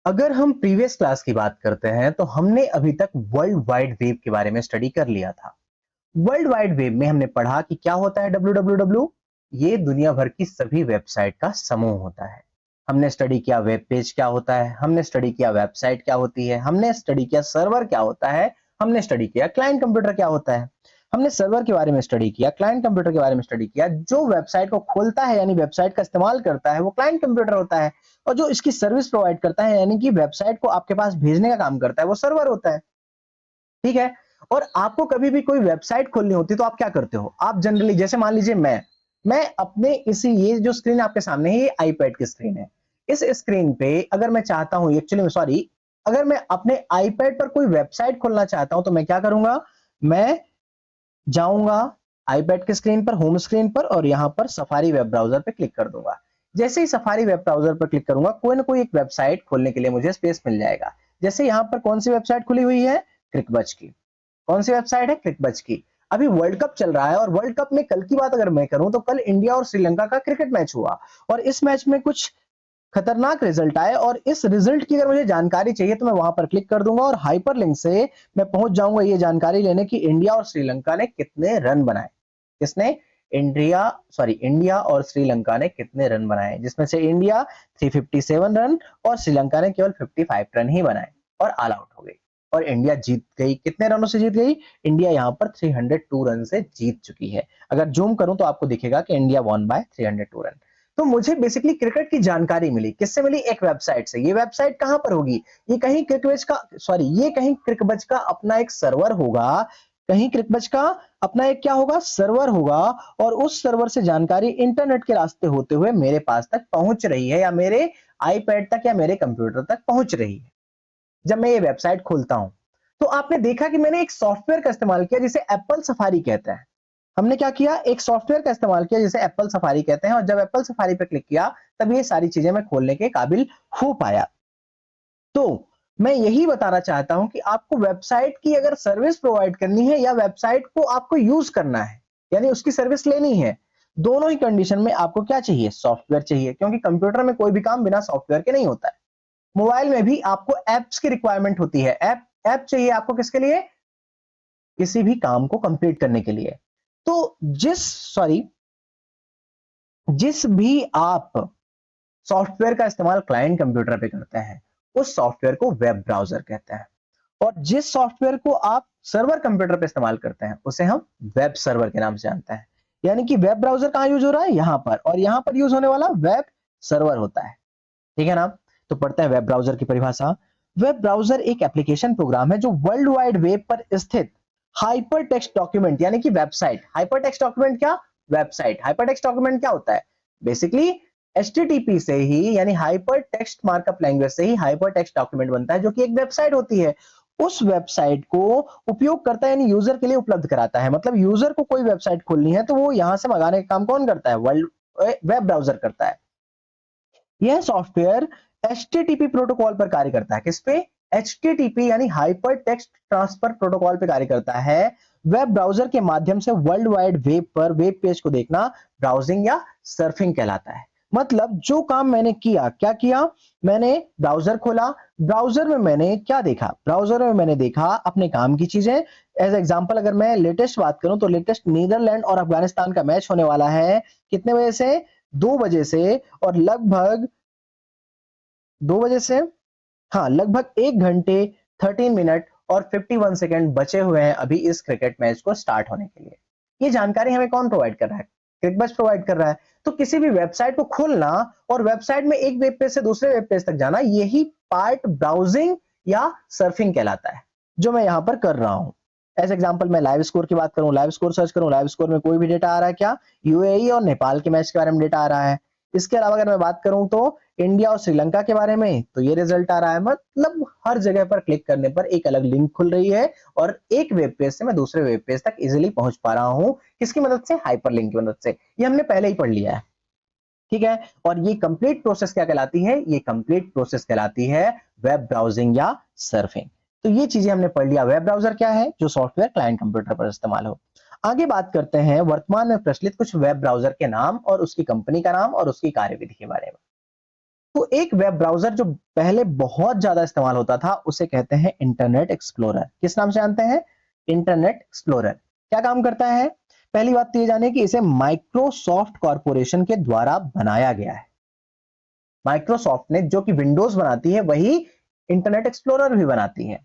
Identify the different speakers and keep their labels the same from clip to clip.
Speaker 1: अगर हम previous class की बात करते हैं तो हमने अभी तक वर्ल्ड वाइड वेब के बारे में स्टडी कर लिया था। वर्ल्ड वाइड वेब में हमने पढ़ा कि क्या होता है www। ये दुनिया भर की सभी वेबसाइट का समूह होता है। हमने स्टडी किया वेब पेज क्या होता है, हमने स्टडी किया वेबसाइट क्या होती है, हमने स्टडी किया सर्वर क्या होता है, हमने स्टडी किया क्लाइंट कंप्यूटर क्या होता है। हमने सर्वर के बारे में स्टडी किया, क्लाइंट कंप्यूटर के बारे में स्टडी किया। जो वेबसाइट को खोलता है यानी वेबसाइट का इस्तेमाल करता है वो क्लाइंट कंप्यूटर होता है, और जो इसकी सर्विस प्रोवाइड करता है यानी कि वेबसाइट को आपके पास भेजने का काम करता है वो सर्वर होता है। ठीक है। और आपको कभी भी कोई वेबसाइट खोलनी होती है तो आप क्या करते हो, आप जनरली जैसे मान लीजिए मैं अपने इसी ये जो स्क्रीन आपके सामने है ये आईपैड की स्क्रीन है। इस स्क्रीन पे अगर मैं चाहता हूं एक्चुअली सॉरी, अगर मैं अपने आईपैड पर कोई वेबसाइट खोलना चाहता हूं तो मैं क्या करूंगा, मैं जाऊंगा आईपैड की स्क्रीन पर, होम स्क्रीन पर, और यहां पर सफारी वेब ब्राउजर पे क्लिक कर दूंगा। जैसे ही सफारी वेब ब्राउजर पर क्लिक करूंगा कोई ना कोई एक वेबसाइट खोलने के लिए मुझे स्पेस मिल जाएगा। जैसे यहां पर कौन सी वेबसाइट खुली हुई है, क्रिकबज की। कौन सी वेबसाइट है, क्रिकबज की। अभी वर्ल्ड कप चल रहा है और वर्ल्ड कप में कल की बात अगर मैं करूं तो कल इंडिया और श्रीलंका का क्रिकेट मैच हुआ, और इस मैच में कुछ खतरनाक रिजल्ट आए, और इस रिजल्ट की अगर मुझे जानकारी चाहिए तो मैं वहां पर क्लिक कर दूंगा और हाइपरलिंक से मैं पहुंच जाऊंगा ये जानकारी लेने की इंडिया और श्रीलंका ने कितने रन बनाए। किसने, इंडिया, सॉरी इंडिया और श्रीलंका ने कितने रन बनाए, जिसमें से इंडिया 357 रन और श्रीलंका ने केवल 55 रन ही बनाए और ऑल आउट हो गई। और इंडिया जीत गई, कितने रनों से जीत गई, इंडिया यहां पर 302 रन से जीत चुकी है। अगर जूम करूं तो आपको दिखेगा कि इंडिया वॉन बाय 302 रन। तो मुझे बेसिकली क्रिकेट की जानकारी मिली, किससे मिली, एक वेबसाइट से। ये वेबसाइट कहां पर होगी, ये कहीं क्रिकबज का, सॉरी ये कहीं क्रिकबज का अपना एक सर्वर होगा, कहीं क्रिकबज का अपना एक क्या होगा, सर्वर होगा। और उस सर्वर से जानकारी इंटरनेट के रास्ते होते हुए मेरे पास तक पहुंच रही है, या मेरे आईपैड तक या मेरे कंप्यूटर तक पहुंच रही है जब मैं ये वेबसाइट खोलता हूं। तो आपने देखा कि मैंने एक सॉफ्टवेयर का इस्तेमाल किया जिसे एप्पल सफारी कहते हैं। हमने क्या किया, एक सॉफ्टवेयर का इस्तेमाल किया जिसे एप्पल सफारी कहते हैं, और जब एप्पल सफारी पर क्लिक किया तब ये सारी चीजें मैं खोलने के काबिल हो पाया। तो मैं यही बताना चाहता हूं कि आपको वेबसाइट की अगर सर्विस प्रोवाइड करनी है या वेबसाइट को आपको यूज करना है यानी उसकी सर्विस लेनी है, दोनों ही कंडीशन में आपको क्या चाहिए, सॉफ्टवेयर चाहिए, क्योंकि कंप्यूटर में कोई भी काम बिना सॉफ्टवेयर के नहीं होता है। मोबाइल में भी आपको एप्स की रिक्वायरमेंट होती है, ऐप चाहिए आपको किसके लिए, किसी भी काम को कंप्लीट करने के लिए। तो जिस भी आप सॉफ्टवेयर का इस्तेमाल क्लाइंट कंप्यूटर पे करते हैं उस सॉफ्टवेयर को वेब ब्राउजर कहते हैं, और जिस सॉफ्टवेयर को आप सर्वर कंप्यूटर पे इस्तेमाल करते हैं उसे हम वेब सर्वर के नाम से जानते हैं। यानी कि वेब ब्राउजर कहां यूज हो रहा है, यहां पर, और यहां पर यूज होने वाला वेब सर्वर होता है। ठीक है ना। तो पढ़ते हैं वेब ब्राउजर की परिभाषा। वेब ब्राउजर एक एप्लीकेशन प्रोग्राम है जो वर्ल्ड वाइड वेब पर स्थित हाइपर टेक्स्ट डॉक्यूमेंट यानी कि वेबसाइट, हाइपर टेक्स्ट डॉक्यूमेंट क्या, वेबसाइट। हाइपर टेक्स्ट डॉक्यूमेंट क्या होता है, बेसिकली HTTP से ही यानी हाइपर टेक्स्ट मार्कअप लैंग्वेज से ही हाइपर टेक्स्ट डॉक्यूमेंट बनता है जो कि एक वेबसाइट होती है। उस वेबसाइट को उपयोग करता है यानी यूजर के लिए उपलब्ध कराता है। मतलब यूजर को कोई वेबसाइट खोलनी है तो वो यहां से मंगाने का काम कौन करता है, वर्ल्ड वेब ब्राउजर करता है। यह सॉफ्टवेयर HTTP प्रोटोकॉल पर कार्य करता है, किस पे, HTTP यानी हाइपर टेक्स्ट ट्रांसफर प्रोटोकॉल पे कार्य करता है। वेब ब्राउजर के माध्यम से वर्ल्ड वाइड वेब पर वेब पेज को देखना ब्राउजिंग या सर्फिंग कहलाता है। मतलब जो काम मैंने किया, क्या किया, मैंने ब्राउजर खोला, ब्राउजर में मैंने क्या देखा, ब्राउजर में मैंने देखा अपने काम की चीजें। एज एग्जांपल अगर मैं लेटेस्ट बात करूं तो लेटेस्ट नीदरलैंड और अफगानिस्तान का मैच होने वाला है, कितने बजे से, 2 बजे से, और लगभग 2 बजे से, हाँ लगभग 1 घंटे 13 मिनट और 51 सेकेंड बचे हुए हैं अभी इस क्रिकेट मैच को स्टार्ट होने के लिए। ये जानकारी हमें कौन प्रोवाइड कर रहा है, क्रिकबज प्रोवाइड कर रहा है। तो किसी भी वेबसाइट को खोलना और वेबसाइट में एक वेब पेज से दूसरे वेब पेज तक जाना, यही पार्ट ब्राउजिंग या सर्फिंग कहलाता है, जो मैं यहां पर कर रहा हूं। एज एग्जांपल मैं लाइव स्कोर की बात करूं, लाइव स्कोर सर्च करूं, लाइव स्कोर में कोई भी डेटा आ रहा है क्या, यूएई और नेपाल के मैच के बारे में डेटा आ रहा है। इसके अलावा अगर मैं बात करूं तो इंडिया और श्रीलंका के बारे में, तो ये रिजल्ट आ रहा है। मतलब हर जगह पर क्लिक करने पर एक अलग लिंक खुल रही है और एक वेब पेज से मैं दूसरे वेब पेज तक इजीली पहुंच पा रहा हूं, किसकी मदद से, हाइपरलिंक की मदद से। ये हमने पहले ही पढ़ लिया है, ठीक है। और ये कंप्लीट प्रोसेस क्या कहलाती है, ये कंप्लीट प्रोसेस कहलाती है वेब ब्राउजिंग या सर्फिंग। तो ये चीजें हमने पढ़ लिया, वेब ब्राउजर क्या है, जो सॉफ्टवेयर क्लाइंट कंप्यूटर पर इस्तेमाल हो। आगे बात करते हैं वर्तमान में प्रचलित कुछ वेब ब्राउजर के नाम और उसकी कंपनी का नाम और उसकी कार्यविधि के बारे में। तो एक वेब ब्राउजर जो पहले बहुत ज्यादा इस्तेमाल होता था उसे कहते हैं इंटरनेट एक्सप्लोरर। किस नाम से जानते हैं? Internet explorer. क्या काम करता है? पहली बात तो ये जानिए कि इसे माइक्रोसॉफ्ट कॉर्पोरेशन के द्वारा बनाया गया है। माइक्रोसॉफ्ट ने जो कि विंडोज बनाती है वही इंटरनेट एक्सप्लोरर भी बनाती है,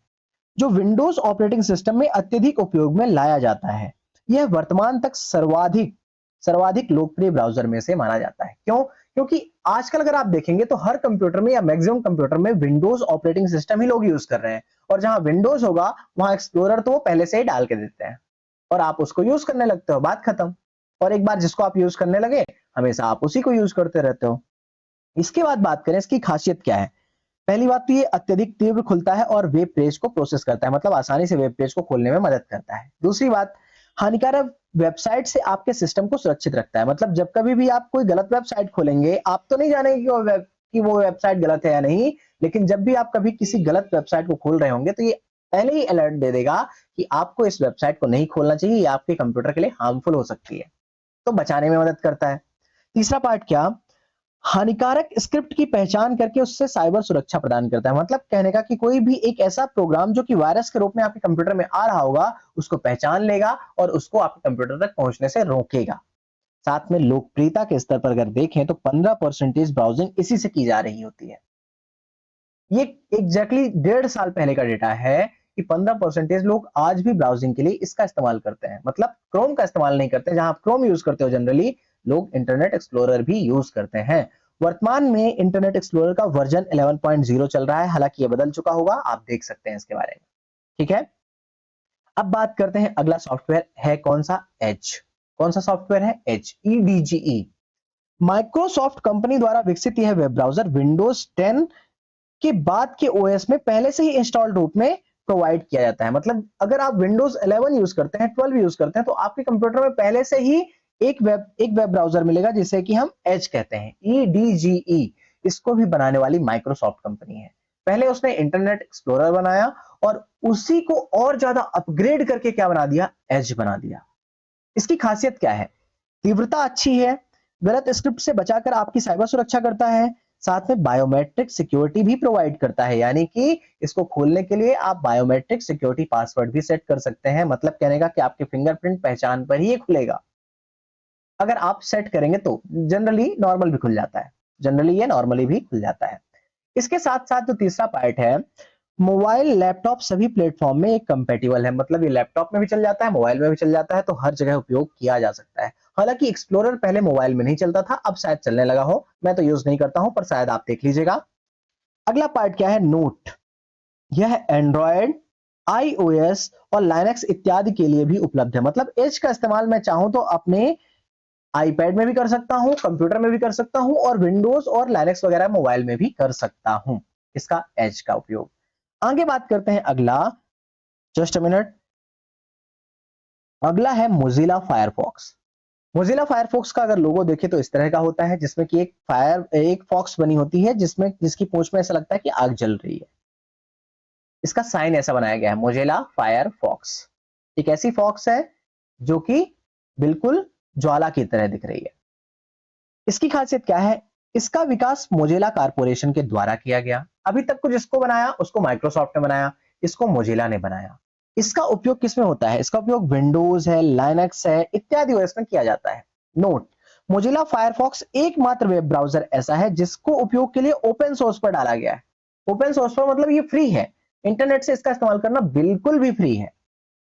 Speaker 1: जो विंडोज ऑपरेटिंग सिस्टम में अत्यधिक उपयोग में लाया जाता है। यह वर्तमान तक सर्वाधिक सर्वाधिक लोकप्रिय ब्राउजर में से माना जाता है। क्यों? क्योंकि आजकल अगर आप देखेंगे तो हर कंप्यूटर में या मैक्सिमम कंप्यूटर में विंडोज ऑपरेटिंग सिस्टम ही लोग यूज कर रहे हैं, और जहां विंडोज होगा वहां एक्सप्लोरर तो वो पहले से ही डाल के देते हैं और आप उसको यूज करने लगते हो, बात खत्म। और एक बार जिसको आप यूज करने लगे हमेशा आप उसी को यूज करते रहते हो। इसके बाद बात करें इसकी खासियत क्या है। पहली बात तो ये अत्यधिक तीव्र खुलता है और वेब पेज को प्रोसेस करता है, मतलब आसानी से वेब पेज को खोलने में मदद करता है। दूसरी बात, हानिकारक वेबसाइट से आपके सिस्टम को सुरक्षित रखता है, मतलब जब कभी भी आप कोई गलत वेबसाइट खोलेंगे आप तो नहीं जानेंगे कि वो वेबसाइट गलत है या नहीं, लेकिन जब भी आप कभी किसी गलत वेबसाइट को खोल रहे होंगे तो ये पहले ही अलर्ट दे देगा कि आपको इस वेबसाइट को नहीं खोलना चाहिए, ये आपके कंप्यूटर के लिए हार्मफुल हो सकती है, तो बचाने में मदद करता है। तीसरा पार्ट क्या, हानिकारक स्क्रिप्ट की पहचान करके उससे साइबर सुरक्षा प्रदान करता है, मतलब कहने का कि कोई भी एक ऐसा प्रोग्राम जो कि वायरस के रूप में आपके कंप्यूटर में आ रहा होगा उसको पहचान लेगा और उसको आपके कंप्यूटर तक पहुंचने से रोकेगा। साथ में लोकप्रियता के स्तर पर अगर देखें तो 15% ब्राउजिंग इसी से की जा रही होती है। ये एग्जैक्टली 1.5 साल पहले का डेटा है कि 15% लोग आज भी ब्राउजिंग के लिए इसका इस्तेमाल करते हैं, मतलब क्रोम का इस्तेमाल नहीं करते। जहां आप क्रोम यूज करते हो जनरली, लोग इंटरनेट एक्सप्लोरर भी यूज करते हैं। वर्तमान में इंटरनेट एक्सप्लोरर का वर्जन 11.0 चल रहा है, हालांकि ये बदल चुका होगा, आप देख सकते हैं इसके बारे में। ठीक है, अब बात करते हैं अगला सॉफ्टवेयर है कौन सा, एज। कौन सा सॉफ्टवेयर है? As, EDGE। माइक्रोसॉफ्ट कंपनी द्वारा विकसित यह वेब ब्राउजर विंडोज 10 के बाद के ओएस में पहले से ही इंस्टॉल्ड रूप में प्रोवाइड किया जाता है। मतलब अगर आप विंडोज 11 यूज करते हैं, 12 यूज करते हैं, तो आपके कंप्यूटर में पहले से ही एक वेब ब्राउजर मिलेगा जिसे कि हम एज कहते हैं, EDGE। इसको भी बनाने वाली माइक्रोसॉफ्ट कंपनी है। पहले उसने इंटरनेट एक्सप्लोरर बनाया और उसी को और ज्यादा अपग्रेड करके क्या बना दिया, एज बना दिया। इसकी खासियत क्या है? तीव्रता अच्छी है, गलत स्क्रिप्ट से बचाकर आपकी साइबर सुरक्षा करता है, साथ में बायोमेट्रिक सिक्योरिटी भी प्रोवाइड करता है, यानी कि इसको खोलने के लिए आप बायोमेट्रिक सिक्योरिटी पासवर्ड भी सेट कर सकते हैं, मतलब कहने का कि आपके फिंगरप्रिंट पहचान पर ही ये खुलेगा। अगर आप सेट करेंगे तो जनरली नॉर्मल भी खुल जाता है, जनरली ये नॉर्मली भी खुल जाता है। इसके साथ साथ जो तीसरा पार्ट है, मोबाइल लैपटॉप सभी प्लेटफॉर्म में एक कंपेटिबल है, मतलब ये लैपटॉप में भी चल जाता है, मोबाइल में भी चल जाता है, तो हर जगह उपयोग किया जा सकता है। हालांकि एक्सप्लोरर पहले मोबाइल में नहीं चलता था, अब शायद चलने लगा हो, मैं तो यूज नहीं करता हूं, पर शायद आप देख लीजिएगा। अगला पार्ट क्या है, नोट। यह एंड्रॉयड, iOS और लाइनक्स इत्यादि के लिए भी उपलब्ध है, मतलब एज का इस्तेमाल मैं चाहूं तो अपने आईपैड में भी कर सकता हूं, कंप्यूटर में भी कर सकता हूं, और विंडोज और लाइनक्स वगैरह मोबाइल में भी कर सकता हूं इसका एज का उपयोग। आगे बात करते हैं अगला, जस्ट अ मिनट। अगला है मोजिला फायरफॉक्स। मोजिला फायरफॉक्स का अगर लोगो देखें तो इस तरह का होता है, जिसमें कि एक फॉक्स बनी होती है जिसकी पूंछ में ऐसा लगता है कि आग जल रही है। इसका साइन ऐसा बनाया गया है, मोजिला फायरफॉक्स। एक ऐसी फॉक्स है जो कि बिल्कुल ज्वाला की तरह दिख रही है। इसकी खासियत क्या है? इसका विकास मोजिला कारपोरेशन के द्वारा किया गया। अभी तक कुछ इसको बनाया उसको माइक्रोसॉफ्ट ने बनाया, इसको मोजिला ने बनाया। इसका उपयोग किसमें होता है? इसका उपयोग विंडोज है, लाइनक्स है इत्यादि ओएस में किया जाता है। नोट, मोजिला फायरफॉक्स एकमात्र वेब ब्राउजर ऐसा है जिसको उपयोग के लिए ओपन सोर्स पर डाला गया है। ओपन सोर्स पर मतलब ये फ्री है, इंटरनेट से इसका इस्तेमाल करना बिल्कुल भी फ्री है।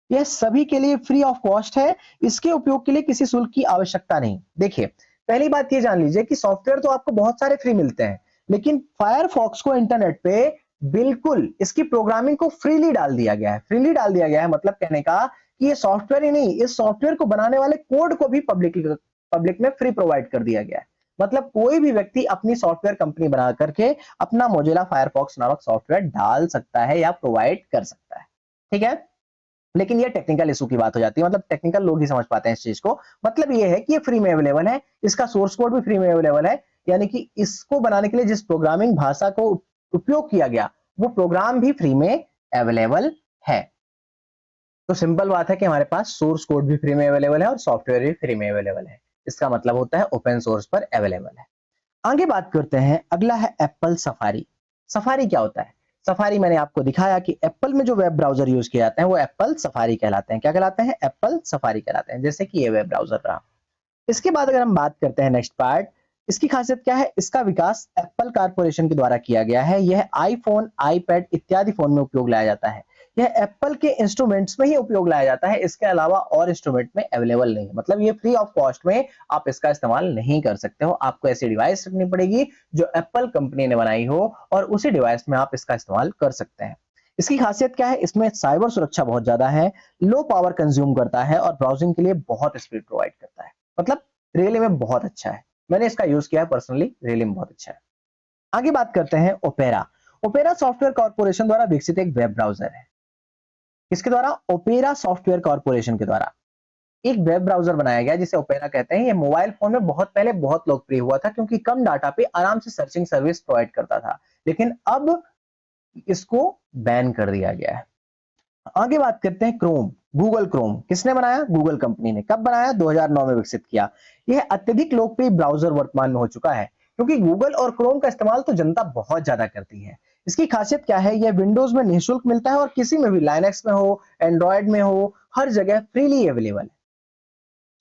Speaker 1: यह सभी के लिए फ्री ऑफ कॉस्ट है, इसके उपयोग के लिए किसी शुल्क की आवश्यकता नहीं। देखिए, पहली बात ये जान लीजिए कि सॉफ्टवेयर तो आपको बहुत सारे फ्री मिलते हैं, लेकिन फायरफॉक्स को इंटरनेट पे बिल्कुल इसकी प्रोग्रामिंग को फ्रीली डाल दिया गया है। फ्रीली डाल दिया गया है मतलब कहने का कि ये सॉफ्टवेयर ही नहीं, इस सॉफ्टवेयर को बनाने वाले कोड को भी पब्लिक में फ्री प्रोवाइड कर दिया गया है। मतलब कोई भी व्यक्ति अपनी सॉफ्टवेयर कंपनी बना करके अपना मोजिला फायरफॉक्स नामक सॉफ्टवेयर डाल सकता है या प्रोवाइड कर सकता है। ठीक है, लेकिन ये टेक्निकल इशू की बात हो जाती है, मतलब टेक्निकल लोग ही समझ पाते हैं इस चीज को। मतलब ये है कि ये फ्री में अवेलेबल है, इसका सोर्स कोड भी फ्री में अवेलेबल है, यानी कि इसको बनाने के लिए जिस प्रोग्रामिंग भाषा को उपयोग किया गया वो प्रोग्राम भी फ्री में अवेलेबल है। तो सिंपल बात है कि हमारे पास सोर्स कोड भी फ्री में अवेलेबल है और सॉफ्टवेयर भी फ्री में अवेलेबल है, इसका मतलब होता है ओपन सोर्स पर अवेलेबल है। आगे बात करते हैं, अगला है एप्पल सफारी। सफारी क्या होता है? सफारी मैंने आपको दिखाया कि एप्पल में जो वेब ब्राउजर यूज किए जाते हैं वो एप्पल सफारी कहलाते हैं। क्या कहलाते हैं? एप्पल सफारी कहलाते हैं, जैसे कि ये वेब ब्राउजर रहा। इसके बाद अगर हम बात करते हैं नेक्स्ट पार्ट, इसकी खासियत क्या है? इसका विकास एप्पल कारपोरेशन के द्वारा किया गया है। यह आईफोन, आईपैड इत्यादि फोन में उपयोग लाया जाता है। यह एप्पल के इंस्ट्रूमेंट्स में ही उपयोग लाया जाता है, इसके अलावा और इंस्ट्रूमेंट में अवेलेबल नहीं है। मतलब ये फ्री ऑफ कॉस्ट में आप इसका इस्तेमाल नहीं कर सकते हो। आपको ऐसी डिवाइस रखनी पड़ेगी जो एप्पल कंपनी ने बनाई हो और उसी डिवाइस में आप इसका इस्तेमाल कर सकते हैं। इसकी खासियत क्या है? इसमें साइबर सुरक्षा बहुत ज्यादा है, लो पावर कंज्यूम करता है और ब्राउजिंग के लिए बहुत स्पीड प्रोवाइड करता है। मतलब रियली में बहुत अच्छा है। मैंने इसका यूज किया है पर्सनली, रियली में बहुत अच्छा है। आगे बात करते हैं ओपेरा। ओपेरा सॉफ्टवेयर कॉर्पोरेशन द्वारा विकसित एक वेब ब्राउजर है। किसके द्वारा? ओपेरा सॉफ्टवेयर कॉर्पोरेशन के द्वारा एक वेब ब्राउजर बनाया गया जिसे ओपेरा कहते हैं। ये मोबाइल फोन में बहुत पहले बहुत लोकप्रिय हुआ था क्योंकि कम डाटा पे आराम से सर्चिंग सर्विस प्रोवाइड करता था, लेकिन अब इसको बैन कर दिया गया है। आगे बात करते हैं क्रोम। गूगल क्रोम किसने बनाया? गूगल कंपनी ने। कब बनाया? 2009 में विकसित किया। यह अत्यधिक लोकप्रिय ब्राउजर वर्तमान में हो चुका है क्योंकि गूगल और क्रोम का इस्तेमाल तो जनता बहुत ज्यादा करती है। इसकी खासियत क्या है? यह विंडोज में निःशुल्क मिलता है और किसी में भी, लाइनक्स में हो, एंड्रॉयड में हो, हर जगह फ्रीली अवेलेबल है।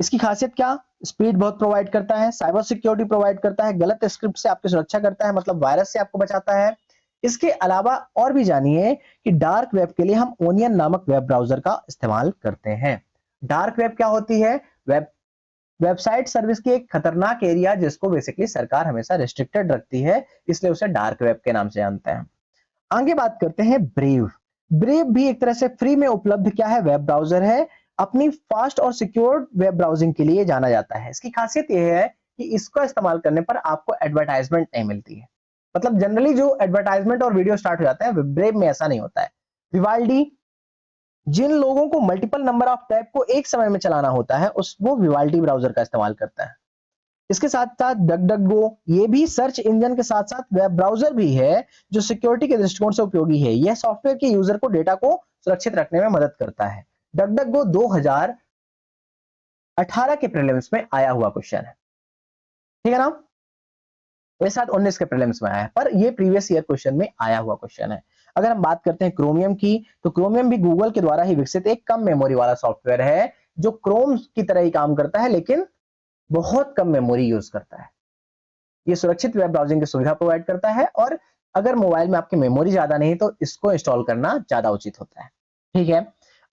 Speaker 1: इसकी खासियत क्या? स्पीड बहुत प्रोवाइड करता है, साइबर सिक्योरिटी प्रोवाइड करता है, गलत स्क्रिप्ट से आपकी सुरक्षा करता है, मतलब वायरस से आपको बचाता है। इसके अलावा और भी जानिए कि डार्क वेब के लिए हम ओनियन नामक वेब ब्राउजर का इस्तेमाल करते हैं। डार्क वेब क्या होती है? वेब वेबसाइट सर्विस की एक खतरनाक एरिया जिसको बेसिकली सरकार हमेशा रिस्ट्रिक्टेड रखती है, इसलिए उसे डार्क वेब के नाम से जानते हैं। आगे बात करते हैं ब्रेव। ब्रेव भी एक तरह से फ्री में उपलब्ध क्या है? वेब ब्राउजर है। अपनी फास्ट और सिक्योर वेब ब्राउजिंग के लिए जाना जाता है। इसकी खासियत यह है कि इसका इस्तेमाल करने पर आपको एडवर्टाइजमेंट नहीं मिलती है। मतलब जनरली जो एडवर्टाइजमेंट और वीडियो स्टार्ट हो जाता है, ब्रेव में ऐसा नहीं होता है। विवाल्डी, जिन लोगों को मल्टीपल नंबर ऑफ टैब को एक समय में चलाना होता है, उस वो विवाल्डी ब्राउजर का इस्तेमाल करता है। इसके साथ साथ डक डक गो, ये भी सर्च इंजन के साथ साथ वेब ब्राउजर भी है जो सिक्योरिटी के दृष्टिकोण से उपयोगी है। यह सॉफ्टवेयर के यूजर को डेटा को सुरक्षित रखने में मदद करता है। डक डक गो 2018 के प्रीलिम्स में आया हुआ क्वेश्चन है, ठीक है ना? ये साथ 19 के प्रीलिम्स में आया है, पर ये प्रीवियस ईयर क्वेश्चन में आया हुआ क्वेश्चन है। अगर हम बात करते हैं क्रोमियम की, तो क्रोमियम भी गूगल के द्वारा ही विकसित एक कम मेमोरी वाला सॉफ्टवेयर है जो क्रोम की तरह ही काम करता है, लेकिन बहुत कम मेमोरी यूज करता है। ये सुरक्षित वेब ब्राउजिंग की सुविधा प्रोवाइड करता है और अगर मोबाइल में आपकी मेमोरी ज्यादा नहीं तो इसको इंस्टॉल करना ज्यादा उचित होता है, ठीक है?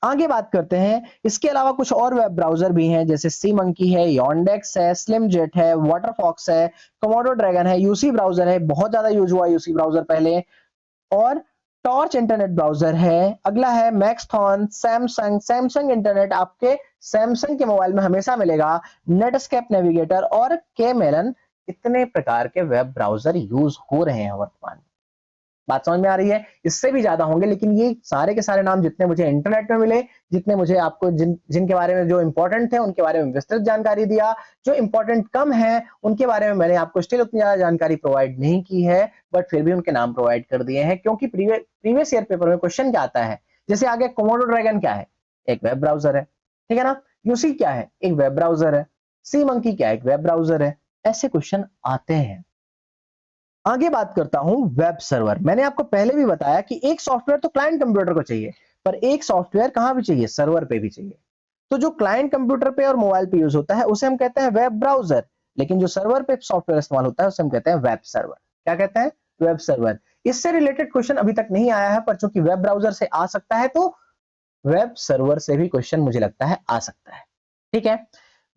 Speaker 1: आगे बात करते हैं, इसके अलावा कुछ और वेब ब्राउजर भी हैं जैसे सी मंकी है, यॉन्डेक्स है, स्लिम जेट है, वाटरफॉक्स है, कमोडो ड्रैगन है, यूसी ब्राउजर है, बहुत ज्यादा यूज हुआ यूसी ब्राउजर पहले, और टॉर्च इंटरनेट ब्राउजर है। अगला है मैक्सथॉन, सैमसंग, सैमसंग इंटरनेट आपके सैमसंग के मोबाइल में हमेशा मिलेगा, नेटस्केप नेविगेटर और के मेलन। इतने प्रकार के वेब ब्राउजर यूज हो रहे हैं वर्तमान में। बात समझ में आ रही है? इससे भी ज्यादा होंगे, लेकिन ये सारे के सारे नाम जितने मुझे इंटरनेट में मिले, जितने मुझे आपको जिनके बारे में जो इंपॉर्टेंट थे उनके बारे में विस्तृत जानकारी दिया, जो इंपॉर्टेंट कम है उनके बारे में मैंने आपको स्टिल उतनी ज्यादा जानकारी प्रोवाइड नहीं की है, बट फिर भी उनके नाम प्रोवाइड कर दिए हैं क्योंकि प्रीवियस ईयर पेपर में क्वेश्चन क्या आता है, जैसे आगे कोमोडो ड्रैगन क्या है? एक वेब ब्राउजर है, ठीक है ना? यूसी क्या है? एक वेब ब्राउजर है। सी मंकी क्या है? एक वेब ब्राउजर है। ऐसे क्वेश्चन आते हैं। आगे बात करता हूं वेब सर्वर। मैंने आपको पहले भी बताया कि एक सॉफ्टवेयर तो क्लाइंट कंप्यूटर को चाहिए, पर एक सॉफ्टवेयर कहां भी चाहिए? सर्वर पे भी चाहिए। तो जो क्लाइंट कंप्यूटर पे और मोबाइल पे यूज होता है उसे हम कहते हैं वेब ब्राउजर, लेकिन जो सर्वर पे सॉफ्टवेयर इस्तेमाल होता है उसे हम कहते हैं वेब सर्वर। क्या कहते हैं? Web server. इससे रिलेटेड क्वेश्चन अभी तक नहीं आया है, पर चूंकि वेब ब्राउजर से आ सकता है तो वेब सर्वर से भी क्वेश्चन मुझे लगता है आ सकता है, ठीक है?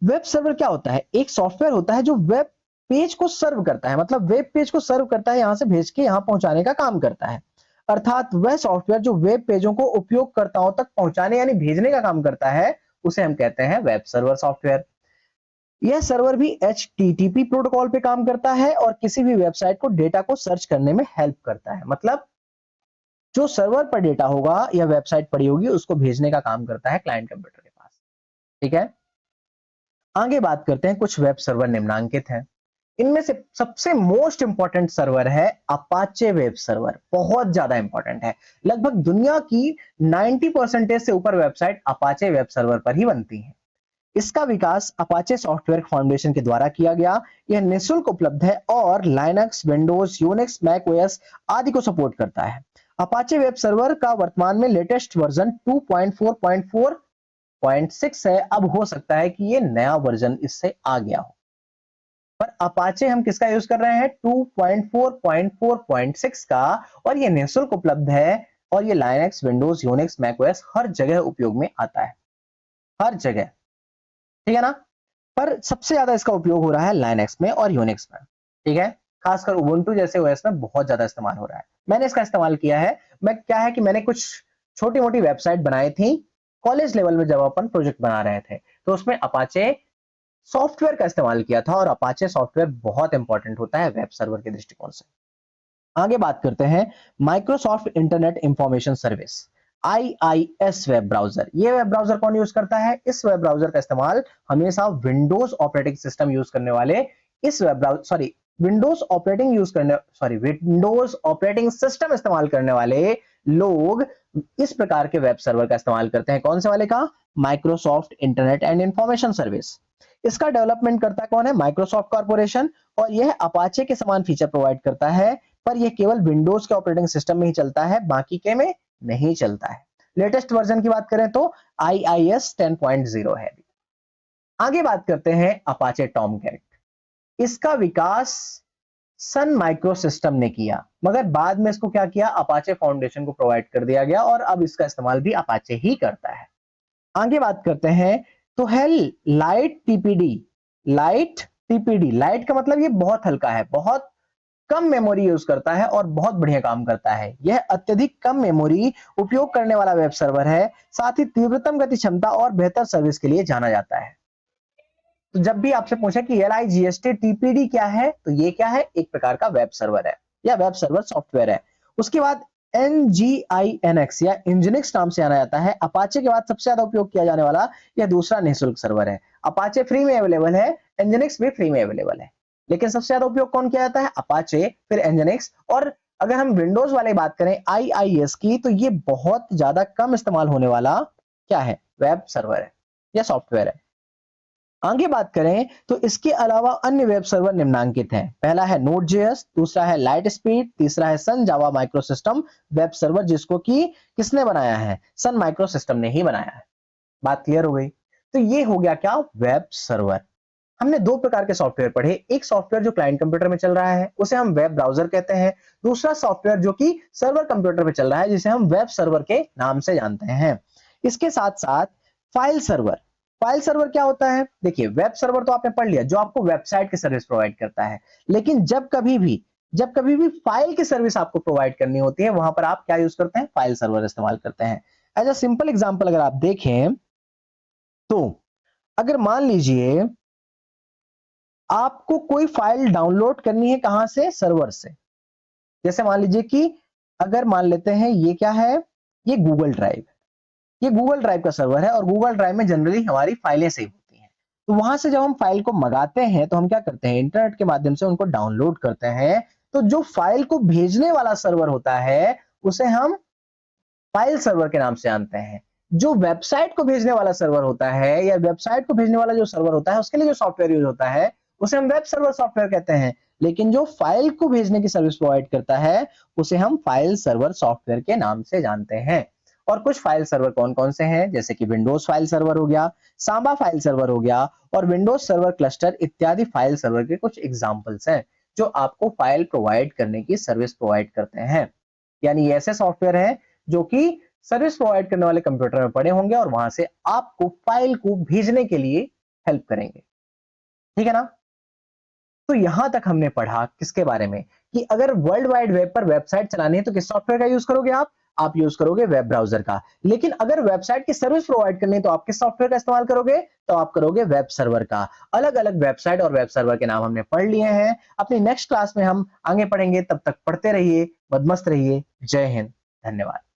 Speaker 1: वेब सर्वर क्या होता है? एक सॉफ्टवेयर होता है जो वेब पेज को सर्व करता है, मतलब वेब पेज को सर्व करता है, यहां से भेज के यहां पहुंचाने का काम करता है। अर्थात वह सॉफ्टवेयर जो वेब पेजों को उपयोगकर्ताओं तक पहुंचाने यानी भेजने का काम करता है उसे हम कहते हैं वेब सर्वर सॉफ्टवेयर। यह सर्वर भी HTTP प्रोटोकॉल पे काम करता है और किसी भी वेबसाइट को डेटा को सर्च करने में हेल्प करता है। मतलब जो सर्वर पर डेटा होगा या वेबसाइट पड़ी होगी उसको भेजने का काम करता है क्लाइंट कंप्यूटर के पास, ठीक है? आगे बात करते हैं, कुछ वेब सर्वर निम्नांकित हैं। इनमें से सबसे मोस्ट इंपॉर्टेंट सर्वर है अपाचे वेब सर्वर। बहुत ज्यादा इंपॉर्टेंट है। लगभग दुनिया की 90% से ऊपर वेबसाइट अपाचे वेब सर्वर पर ही बनती है। इसका विकास अपाचे सॉफ्टवेयर फाउंडेशन के द्वारा किया गया। यह निःशुल्क उपलब्ध है और Linux, Windows, Unix, Mac OS आदि को सपोर्ट करता है। अपाचे वेब सर्वर का वर्तमान में लेटेस्ट वर्जन 2.4.4.6 है। अब हो सकता है कि ये नया वर्जन इससे आ गया हो, पर अपाचे हम किसका यूज कर रहे हैं? 2.4.4.6 का, और ये निःशुल्क उपलब्ध है और ये Linux, Windows, Unix, Mac OS हर जगह उपयोग में आता है, हर जगह, ठीक है ना। पर सबसे ज्यादा इसका उपयोग हो रहा है लाइनक्स में और यूनिक्स में, ठीक है। खासकर उबुंटू जैसे ओएस में बहुत ज्यादा इस्तेमाल हो रहा है। मैंने इसका इस्तेमाल किया है। मैं क्या है कि मैंने कुछ छोटी मोटी वेबसाइट बनाई थी कॉलेज लेवल में, जब अपन प्रोजेक्ट बना रहे थे तो उसमें अपाचे सॉफ्टवेयर का इस्तेमाल किया था, और अपाचे सॉफ्टवेयर बहुत इंपॉर्टेंट होता है वेब सर्वर के दृष्टिकोण से। आगे बात करते हैं Microsoft internet information service, IIS web browser. ये वेब ब्राउजर कौन यूज करता है? इस वेब ब्राउजर का इस्तेमाल हमेशा विंडोज ऑपरेटिंग सिस्टम यूज करने वाले, इस web browser sorry Windows operating system इस्तेमाल करने वाले लोग इस प्रकार के वेब सर्वर का इस्तेमाल करते हैं। कौन से वाले का? Microsoft internet and information service. इसका डेवलपमेंट करता कौन है? माइक्रोसॉफ्ट कॉर्पोरेशन, और यह अपाचे के समान फीचर प्रोवाइड करता है, पर यह केवल विंडोज के ऑपरेटिंग सिस्टम में ही चलता है, बाकी के में नहीं चलता है। लेटेस्ट वर्जन की बात करें तो IIS 10.0 है। आगे बात करते हैं अपाचे टॉमकैट। इसका विकास सन माइक्रो सिस्टम ने किया, मगर बाद में इसको क्या किया? अपाचे फाउंडेशन को प्रोवाइड कर दिया गया, और अब इसका इस्तेमाल भी अपाचे ही करता है। आगे बात करते हैं तो है लाइट टीपीडी। लाइट का मतलब ये बहुत हल्का है, बहुत कम मेमोरी यूज करता है और बहुत बढ़िया काम करता है। यह अत्यधिक कम मेमोरी उपयोग करने वाला वेब सर्वर है, साथ ही तीव्रतम गति क्षमता और बेहतर सर्विस के लिए जाना जाता है। तो जब भी आपसे पूछे कि LIGST TPD क्या है, तो ये क्या है? एक प्रकार का वेब सर्वर है या वेब सर्वर सॉफ्टवेयर है। उसके बाद NGINX या इंजीनिक्स नाम से जाना जाता है। अपाचे के बाद सबसे ज्यादा उपयोग किया जाने वाला यह दूसरा निःशुल्क सर्वर है। अपाचे फ्री में अवेलेबल है, इंजीनिक्स भी फ्री में अवेलेबल है, लेकिन सबसे ज्यादा उपयोग कौन किया जाता है? अपाचे, फिर इंजीनिक्स। और अगर हम विंडोज वाले बात करें IIS की, तो ये बहुत ज्यादा कम इस्तेमाल होने वाला क्या है? वेब सर्वर है या सॉफ्टवेयर है। आगे बात करें तो इसके अलावा अन्य वेब सर्वर निम्नांकित हैं। पहला है Node.js, दूसरा है Lightspeed, तीसरा है Sun Java micro system web server, जिसको कि किसने बनाया है? सन माइक्रो सिस्टम ने ही बनाया है। बात क्लियर हो गई? तो ये हो गया क्या? Web server. हमने दो प्रकार के सॉफ्टवेयर पढ़े। एक सॉफ्टवेयर जो क्लाइंट कंप्यूटर में चल रहा है उसे हम वेब ब्राउजर कहते हैं। दूसरा सॉफ्टवेयर जो कि सर्वर कंप्यूटर में चल रहा है जिसे हम वेब सर्वर के नाम से जानते हैं। इसके साथ साथ फाइल सर्वर। फाइल सर्वर क्या होता है? देखिए, वेब सर्वर तो आपने पढ़ लिया, जो आपको वेबसाइट की सर्विस प्रोवाइड करता है, लेकिन जब कभी भी फाइल की सर्विस आपको प्रोवाइड करनी होती है, वहां पर आप क्या यूज करते हैं? फाइल सर्वर इस्तेमाल करते हैं। एज अ सिंपल एग्जांपल अगर आप देखें तो अगर मान लीजिए आपको कोई फाइल डाउनलोड करनी है, कहां से? सर्वर से। जैसे मान लीजिए कि अगर मान लेते हैं ये क्या है? ये गूगल ड्राइव। ये गूगल ड्राइव का सर्वर है, और गूगल ड्राइव में जनरली हमारी फाइलें सेव होती हैं। तो वहां से जब हम फाइल को मंगाते हैं तो हम क्या करते हैं? इंटरनेट के माध्यम से उनको डाउनलोड करते हैं। तो जो फाइल को भेजने वाला सर्वर होता है उसे हम फाइल सर्वर के नाम से जानते हैं। जो वेबसाइट को भेजने वाला सर्वर होता है, या वेबसाइट को भेजने वाला जो सर्वर होता है, उसके लिए जो सॉफ्टवेयर यूज होता है उसे हम वेब सर्वर सॉफ्टवेयर कहते हैं। लेकिन जो फाइल को भेजने की सर्विस प्रोवाइड करता है उसे हम फाइल सर्वर सॉफ्टवेयर के नाम से जानते हैं। और कुछ फाइल सर्वर कौन कौन से हैं? जैसे कि विंडोज फाइल सर्वर हो गया, सांबा फाइल सर्वर हो गया, और विंडोज सर्वर क्लस्टर इत्यादि फाइल सर्वर के कुछ एग्जांपल्स हैं जो आपको फाइल प्रोवाइड करने की सर्विस प्रोवाइड करते हैं। यानी ये ऐसे सॉफ्टवेयर हैं जो कि सर्विस प्रोवाइड करने वाले कंप्यूटर में पड़े होंगे और वहां से आपको फाइल को भेजने के लिए हेल्प करेंगे। ठीक है ना? तो यहां तक हमने पढ़ा किसके बारे में? कि अगर वर्ल्ड वाइड वेब पर वेबसाइट चलानी है तो किस सॉफ्टवेयर का यूज करोगे आप यूज करोगे वेब ब्राउजर का। लेकिन अगर वेबसाइट की सर्विस प्रोवाइड करनी है तो आप किस सॉफ्टवेयर का इस्तेमाल करोगे? तो आप करोगे वेब सर्वर का। अलग अलग वेबसाइट और वेब सर्वर के नाम हमने पढ़ लिए हैं। अपनी नेक्स्ट क्लास में हम आगे पढ़ेंगे, तब तक पढ़ते रहिए, मदमस्त रहिए। जय हिंद, धन्यवाद।